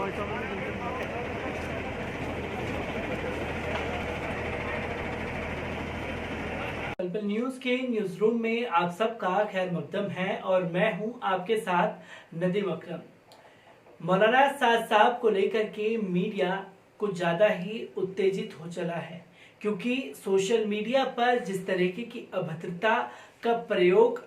पलपल news के news room में आप सबका खैर मकदम है और मैं हूं आपके साथ नदीम अकरम। मौलाना साद साहब को लेकर के मीडिया कुछ ज्यादा ही उत्तेजित हो चला है, क्योंकि सोशल मीडिया पर जिस तरीके की अभद्रता का प्रयोग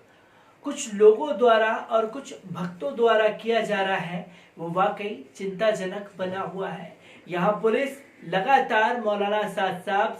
कुछ लोगों द्वारा और कुछ भक्तों द्वारा किया जा रहा है वो वाकई चिंताजनक बना हुआ है। यहाँ पुलिस लगातार मौलाना साद साहब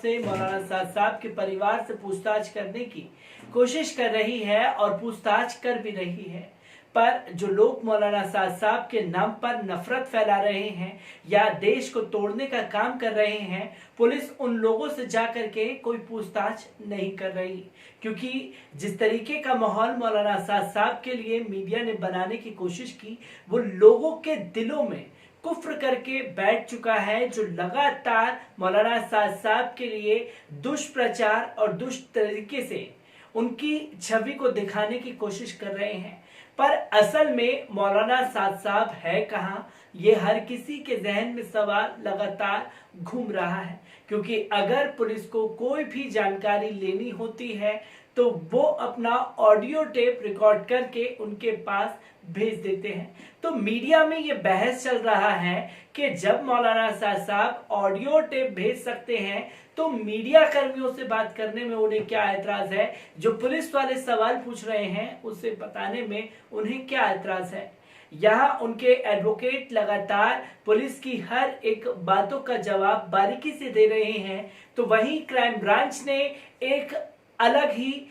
के परिवार से पूछताछ करने की कोशिश कर रही है और पूछताछ कर भी रही है, पर जो लोग मौलाना साद साहब के नाम पर नफरत फैला रहे हैं या देश को तोड़ने का काम कर रहे हैं, पुलिस उन लोगों से जाकर के कोई पूछताछ नहीं कर रही, क्योंकि जिस तरीके का माहौल मौलाना साद साहब के लिए मीडिया ने बनाने की कोशिश की वो लोगों के दिलों में कुफ्र करके बैठ चुका है, जो लगातार मौलाना साद साहब के लिए दुष्प्रचार और दुष्ट तरीके से उनकी छवि को दिखाने की कोशिश कर रहे हैं। पर असल में मौलाना साद साहब है कहाँ, ये हर किसी के जहन में सवाल लगातार घूम रहा है, क्योंकि अगर पुलिस को कोई भी जानकारी लेनी होती है तो वो अपना ऑडियो टेप रिकॉर्ड करके उनके पास भेज देते हैं। तो मीडिया में ये बहस चल रहा है कि जब मौलाना साद साहब ऑडियो टेप भेज सकते हैं तो मीडिया कर्मियों से बात करने में उन्हें क्या एतराज है, जो पुलिस वाले सवाल पूछ रहे हैं उसे बताने में उन्हें क्या एतराज है। यहाँ उनके एडवोकेट लगातार पुलिस की हर एक बातों का जवाब बारीकी से दे रहे हैं, तो वहीं क्राइम ब्रांच ने एक अलग ही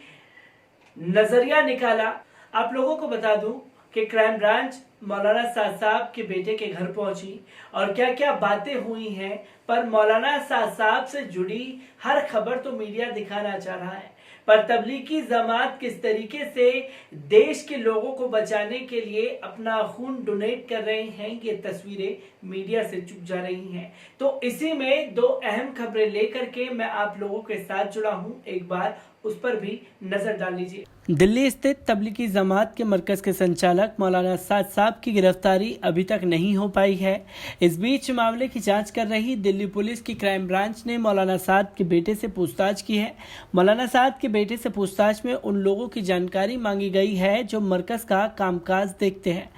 नजरिया निकाला। आप लोगों को बता दूं कि क्राइम ब्रांच मौलाना साद साहब के बेटे के घर पहुंची और क्या क्या बातें हुई हैं, पर मौलाना साद साहब से जुड़ी हर खबर तो मीडिया दिखाना चाह रहा है, पर तबलीगी जमात किस तरीके से देश के लोगों को बचाने के लिए अपना खून डोनेट कर रहे हैं ये तस्वीरें मीडिया से चुप जा रही हैं। तो इसी में दो अहम खबरें लेकर के मैं आप लोगों के साथ जुड़ा हूं, एक बार उस पर भी नजर डाल लीजिए। दिल्ली स्थित तबलीगी जमात के मरकज के संचालक मौलाना साद साहब की गिरफ्तारी अभी तक नहीं हो पाई है। इस बीच मामले की जांच कर रही दिल्ली पुलिस की क्राइम ब्रांच ने मौलाना साद के बेटे से पूछताछ की है। मौलाना साद के बेटे से पूछताछ में उन लोगों की जानकारी मांगी गई है जो मरकज का कामकाज देखते हैं।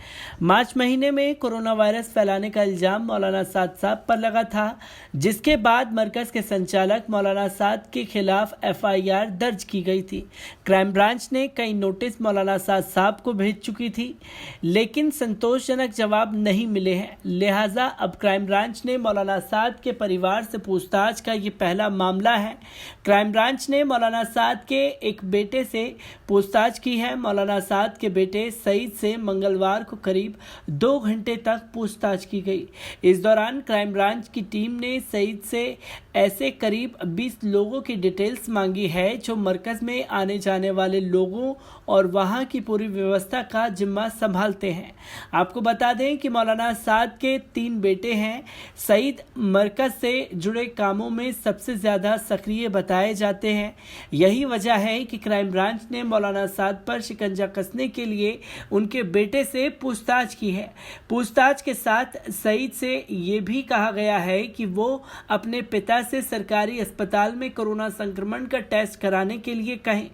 मार्च महीने में कोरोना वायरस फैलाने का इल्जाम मौलाना साद साहब पर लगा था, जिसके बाद मरकज के संचालक मौलाना साद के खिलाफ FIR दर्ज की गई थी। क्राइम ब्रांच ने कई नोटिस मौलाना साद साहब को भेज चुकी थी, लेकिन संतोषजनक जवाब नहीं मिले हैं। लिहाजा अब क्राइम ब्रांच ने मौलाना साद के परिवार से पूछताछ का ये पहला मामला है। क्राइम ब्रांच ने मौलाना साद के एक बेटे से पूछताछ की है। मौलाना साद के बेटे सईद से मंगलवार को करीब 2 घंटे तक पूछताछ की गई। इस दौरान क्राइम ब्रांच की टीम ने सईद से ऐसे करीब 20 लोगों की डिटेल्स मांगी है जो मरकज में आने जाने वाले लोगों और वहां की पूरी व्यवस्था का जिम्मा संभालते हैं। आपको बता दें कि मौलाना साद के 3 बेटे हैं। सईद मरकज से जुड़े कामों में सबसे ज्यादा सक्रिय बताए जाते हैं। यही वजह है कि क्राइम ब्रांच ने मौलाना साद पर शिकंजा कसने के लिए उनके बेटे से पूछताछ की है। पूछताछ के साथ सईद से ये भी कहा गया है कि वो अपने पिता से सरकारी अस्पताल में कोरोना संक्रमण का टेस्ट कराने के लिए कहें।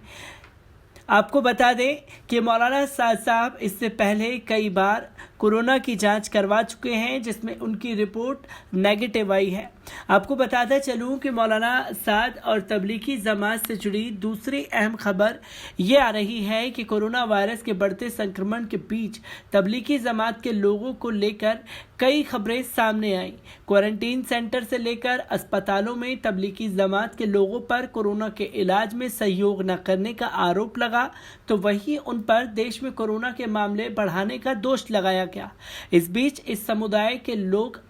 आपको बता दें कि मौलाना साद साहब इससे पहले कई बार कोरोना की जांच करवा चुके हैं, जिसमें उनकी रिपोर्ट नेगेटिव आई है। आपको बताता चलूं कि मौलाना साद और तबलीगी जमात से जुड़ी दूसरी अहम खबर ये आ रही है कि कोरोना वायरस के बढ़ते संक्रमण के बीच तबलीगी जमात के लोगों को लेकर कई खबरें सामने आई। क्वारंटीन सेंटर से लेकर अस्पतालों में तबलीगी जमात के लोगों पर कोरोना के इलाज में सहयोग न करने का आरोप लगा, तो वहीं उन पर देश में कोरोना के मामले बढ़ाने का दोष लगाया गया। इस बीच इस समुदाय के लोग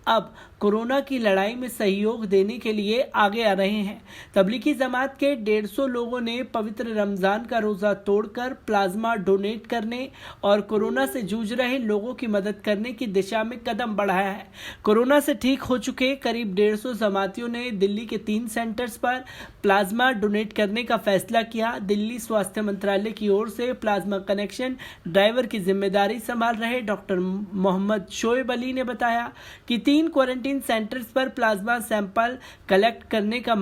अब कोरोना की लड़ाई में सहयोग देने के लिए आगे आ रहे हैं। तबलीगी जमात के 150 लोगों ने पवित्र रमज़ान का रोज़ा तोड़कर प्लाज्मा डोनेट करने और कोरोना से जूझ रहे लोगों की मदद करने की दिशा में कदम बढ़ाया है। कोरोना से ठीक हो चुके करीब 150 जमातियों ने दिल्ली के 3 सेंटर्स पर प्लाज्मा डोनेट करने का फैसला किया। दिल्ली स्वास्थ्य मंत्रालय की ओर से प्लाज्मा कनेक्शन ड्राइवर की जिम्मेदारी संभाल रहे डॉक्टर मोहम्मद शोएब अली ने बताया कि 3 क्वारंटीन सेंटर्स पर प्लाज्मा सैंपल कलेक्ट करने का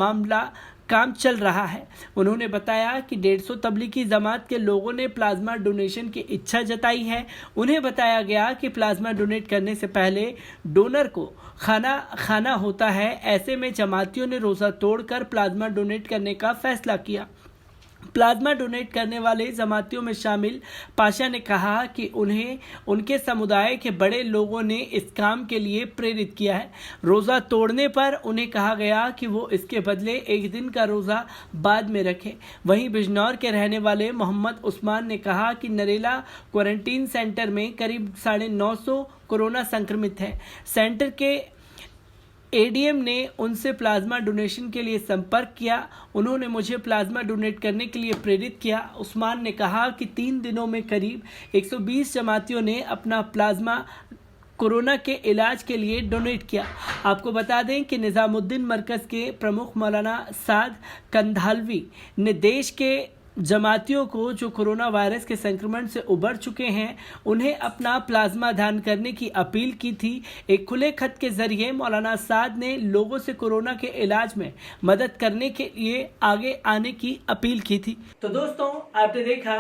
काम चल रहा है। उन्होंने बताया कि 150 तबलीगी जमात के लोगों ने प्लाज्मा डोनेशन की इच्छा जताई है। उन्हें बताया गया कि प्लाज्मा डोनेट करने से पहले डोनर को खाना होता है। ऐसे में जमातियों ने रोज़ा तोड़कर प्लाज्मा डोनेट करने का फैसला किया। प्लाज्मा डोनेट करने वाले जमातियों में शामिल पाशा ने कहा कि उन्हें उनके समुदाय के बड़े लोगों ने इस काम के लिए प्रेरित किया है। रोज़ा तोड़ने पर उन्हें कहा गया कि वो इसके बदले एक दिन का रोज़ा बाद में रखें। वहीं बिजनौर के रहने वाले मोहम्मद उस्मान ने कहा कि नरेला क्वारंटीन सेंटर में करीब 950 कोरोना संक्रमित हैं। सेंटर के एडीएम ने उनसे प्लाज्मा डोनेशन के लिए संपर्क किया। उन्होंने मुझे प्लाज्मा डोनेट करने के लिए प्रेरित किया। उस्मान ने कहा कि 3 दिनों में करीब 120 जमातियों ने अपना प्लाज्मा कोरोना के इलाज के लिए डोनेट किया। आपको बता दें कि निज़ामुद्दीन मरकज़ के प्रमुख मौलाना साद कंधालवी ने देश के जमातियों को जो कोरोना वायरस के संक्रमण से उबर चुके हैं उन्हें अपना प्लाज्मा दान करने की अपील की थी। एक खुले खत के जरिए मौलाना साद ने लोगों से कोरोना के इलाज में मदद करने के लिए आगे आने की अपील की थी। तो दोस्तों, आपने देखा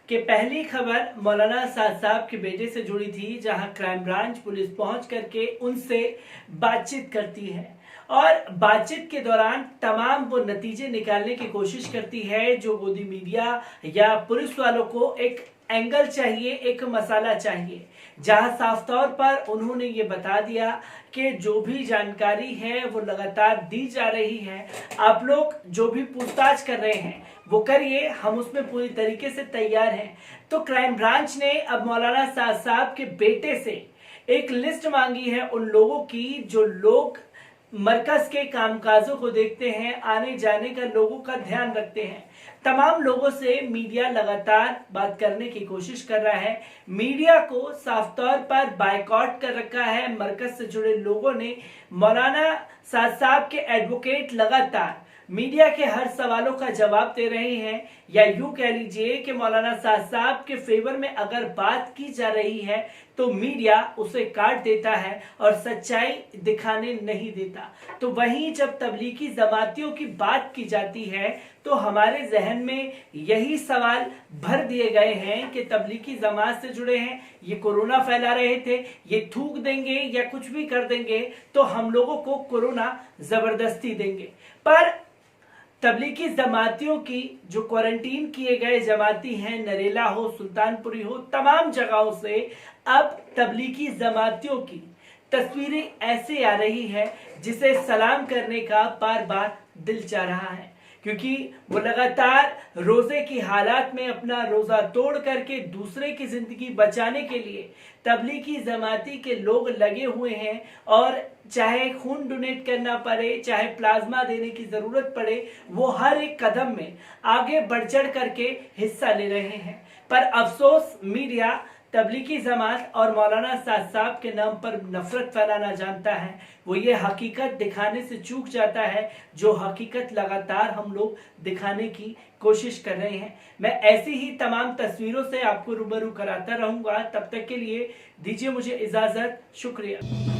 कि पहली खबर मौलाना साद साहब के बेटे से जुड़ी थी, जहां क्राइम ब्रांच पुलिस पहुंच करके उनसे बातचीत करती है और बातचीत के दौरान तमाम वो नतीजे निकालने की कोशिश करती है जो गोदी मीडिया या पुलिस वालों को एक एंगल चाहिए, एक मसाला चाहिए, जहां साफ तौर पर उन्होंने ये बता दिया कि जो भी जानकारी है वो लगातार दी जा रही है। आप लोग जो भी पूछताछ कर रहे हैं वो करिए, हम उसमें पूरी तरीके से तैयार हैं। तो क्राइम ब्रांच ने अब मौलाना साद साहब के बेटे से एक लिस्ट मांगी है उन लोगों की जो लोग मरकज के कामकाजों को देखते हैं, आने जाने का लोगों का ध्यान रखते हैं। तमाम लोगों से मीडिया लगातार बात करने की कोशिश कर रहा है। मीडिया को साफ तौर पर बायकॉट कर रखा है। मरकज से जुड़े लोगों ने मौलाना साद साहब के एडवोकेट लगातार मीडिया के हर सवालों का जवाब दे रहे हैं, या यूं कह लीजिए कि मौलाना साद साहब के फेवर में अगर बात की जा रही है तो मीडिया उसे काट देता है और सच्चाई दिखाने नहीं देता। तो वहीं जब तबलीगी जमातियों की बात की जाती है तो हमारे जहन में यही सवाल भर दिए गए हैं कि तबलीगी जमात से जुड़े हैं, ये कोरोना फैला रहे थे, ये थूक देंगे या कुछ भी कर देंगे तो हम लोगों को कोरोना जबरदस्ती देंगे। पर तबलीगी जमातियों की जो क्वारंटीन किए गए जमाती हैं, नरेला हो, सुल्तानपुरी हो, तमाम जगहों से अब तबलीगी जमातियों की तस्वीरें ऐसे आ रही है जिसे सलाम करने का बार बार दिल चाह रहा है, क्योंकि वो लगातार रोजे की हालात में अपना रोजा तोड़ करके दूसरे की जिंदगी बचाने के लिए तबलीगी जमाती के लोग लगे हुए हैं। और चाहे खून डोनेट करना पड़े, चाहे प्लाज्मा देने की जरूरत पड़े, वो हर एक कदम में आगे बढ़ चढ़ करके हिस्सा ले रहे हैं। पर अफसोस मीडिया तबलीगी जमात और मौलाना साद साहब के नाम पर नफरत फैलाना जानता है। वो ये हकीकत दिखाने से चूक जाता है जो हकीकत लगातार हम लोग दिखाने की कोशिश कर रहे हैं। मैं ऐसी ही तमाम तस्वीरों से आपको रूबरू कराता रहूंगा। तब तक के लिए दीजिए मुझे इजाजत। शुक्रिया।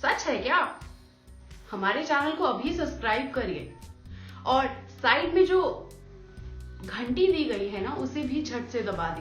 सच है क्या? हमारे चैनल को अभी सब्सक्राइब करिए और साइड में जो घंटी दी गई है ना, उसे भी झट से दबा दीजिए।